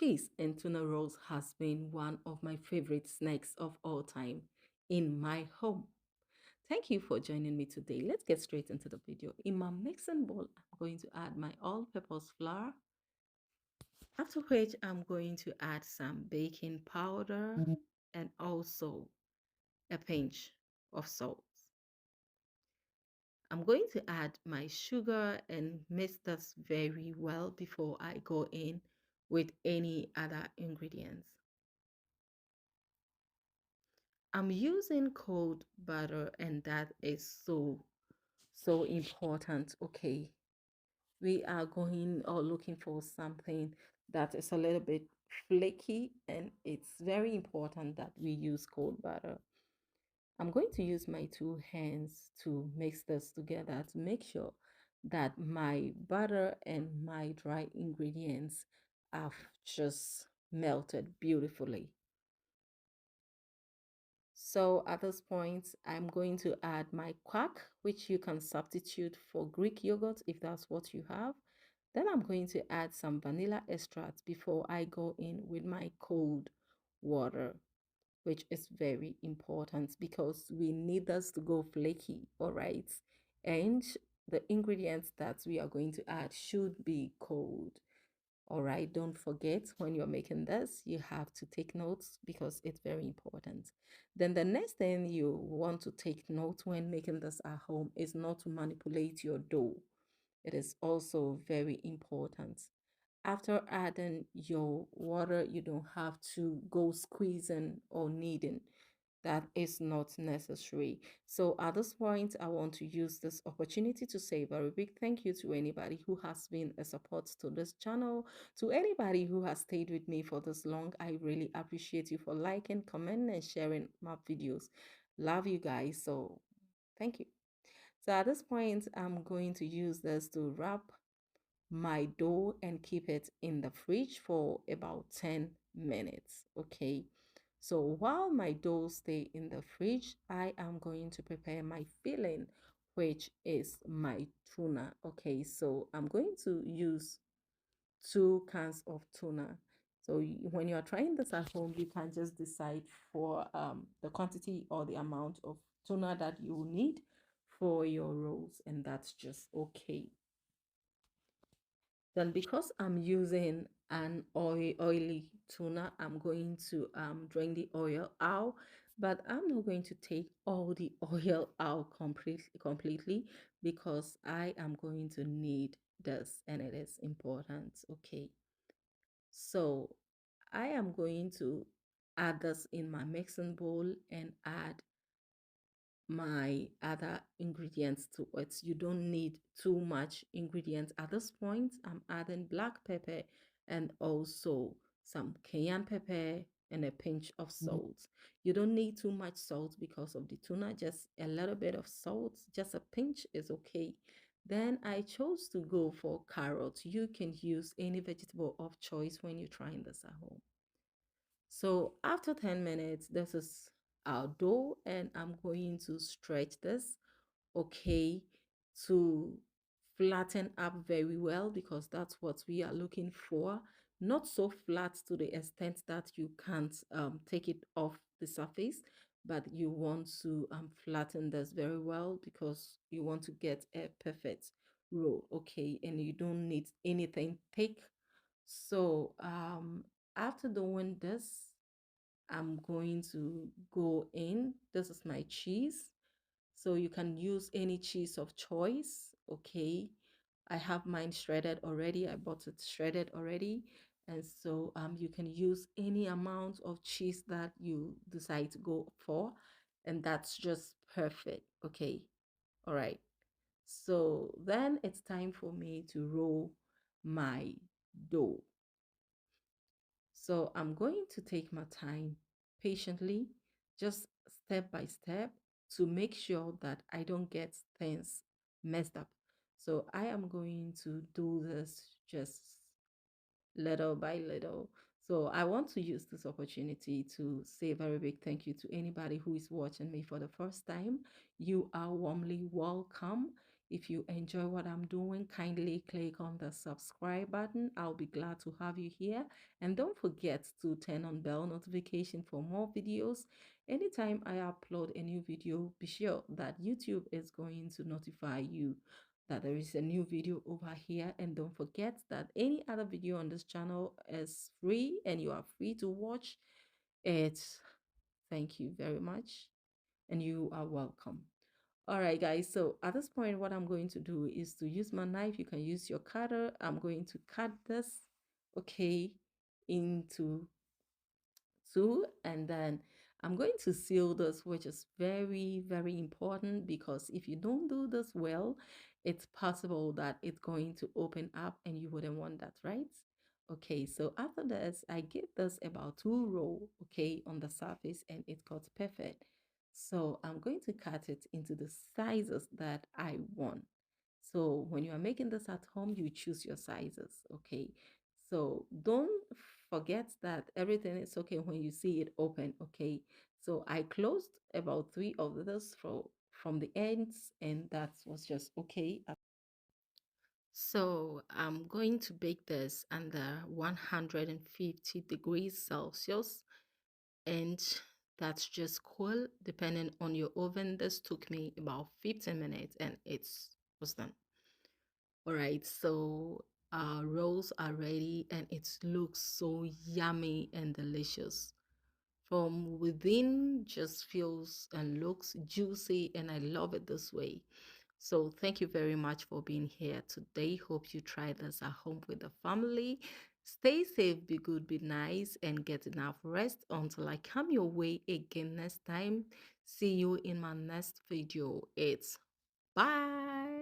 Cheese and tuna rolls has been one of my favorite snacks of all time in my home. Thank you for joining me today. Let's get straight into the video. In my mixing bowl, I'm going to add my all-purpose flour, after which I'm going to add some baking powder and also a pinch of salt. I'm going to add my sugar and mix this very well before I go in with any other ingredients. I'm using cold butter, and that is so important. Okay, we are going or looking for something that is a little bit flaky, and it's very important that we use cold butter. I'm going to use my two hands to mix this together to make sure that my butter and my dry ingredients have just melted beautifully. So at this point, I'm going to add my Quark, which you can substitute for Greek yogurt if that's what you have. Then I'm going to add some vanilla extract before I go in with my cold water, which is very important because we need this to go flaky, all right? And the ingredients that we are going to add should be cold. All right, don't forget when you're making this, you have to take notes because it's very important. Then the next thing you want to take note when making this at home is not to manipulate your dough. It is also very important. After adding your water, you don't have to go squeezing or kneading. That is not necessary. So at this point, I want to use this opportunity to say a very big thank you to anybody who has been a support to this channel, to anybody who has stayed with me for this long. I really appreciate you for liking, commenting, and sharing my videos. Love you guys. So thank you. So at this point, I'm going to use this to wrap my dough and keep it in the fridge for about 10 minutes. Okay, so while my dough stay in the fridge, I am going to prepare my filling, which is my tuna. Okay, so I'm going to use 2 cans of tuna. So when you are trying this at home, you can just decide for the quantity or the amount of tuna that you need for your rolls, and that's just okay. Then because I'm using an oily tuna, I'm going to drain the oil out, but I'm not going to take all the oil out completely because I am going to need this and it is important. Okay, so I am going to add this in my mixing bowl and add my other ingredients to it. You don't need too much ingredients at this point. I'm adding black pepper and also some cayenne pepper and a pinch of salt. You don't need too much salt because of the tuna, just a little bit of salt, just a pinch is okay. Then I chose to go for carrots. You can use any vegetable of choice when you're trying this at home. So after 10 minutes, this is our dough, and I'm going to stretch this, okay, to flatten up very well because that's what we are looking for. Not so flat to the extent that you can't take it off the surface, but you want to flatten this very well because you want to get a perfect roll, okay, and you don't need anything thick. So after doing this, I'm going to go in. This is my cheese. So you can use any cheese of choice. Okay. I have mine shredded already. I bought it shredded already. And so you can use any amount of cheese that you decide to go for. And that's just perfect. Okay. All right. So then it's time for me to roll my dough. So I'm going to take my time patiently, just step by step to make sure that I don't get things messed up. So I am going to do this just little by little. So I want to use this opportunity to say a very big thank you to anybody who is watching me for the first time. You are warmly welcome. If you enjoy what I'm doing, kindly click on the subscribe button. I'll be glad to have you here. And don't forget to turn on bell notification for more videos. Anytime I upload a new video, be sure that YouTube is going to notify you that there is a new video over here. And don't forget that any other video on this channel is free and you are free to watch it. Thank you very much and you are welcome. All right, guys. So at this point, what I'm going to do is to use my knife. You can use your cutter. I'm going to cut this, okay, into two, and then I'm going to seal this, which is very, very important because if you don't do this well, it's possible that it's going to open up and you wouldn't want that, right? Okay, so after this, I give this about 2 row, okay, on the surface and it got perfect. So I'm going to cut it into the sizes that I want. So when you are making this at home, you choose your sizes, okay? So don't forget that everything is okay when you see it open, okay? So I closed about 3 of this from the ends, and that was just okay. So I'm going to bake this under 150 degrees Celsius, and that's just cool depending on your oven. This took me about 15 minutes and it was done. All right, so our rolls are ready and it looks so yummy and delicious. From within, just feels and looks juicy, and I love it this way. So, thank you very much for being here today. Hope you try this at home with the family. Stay safe, be good, be nice, and get enough rest until I come your way again next time. See you in my next video. It's bye.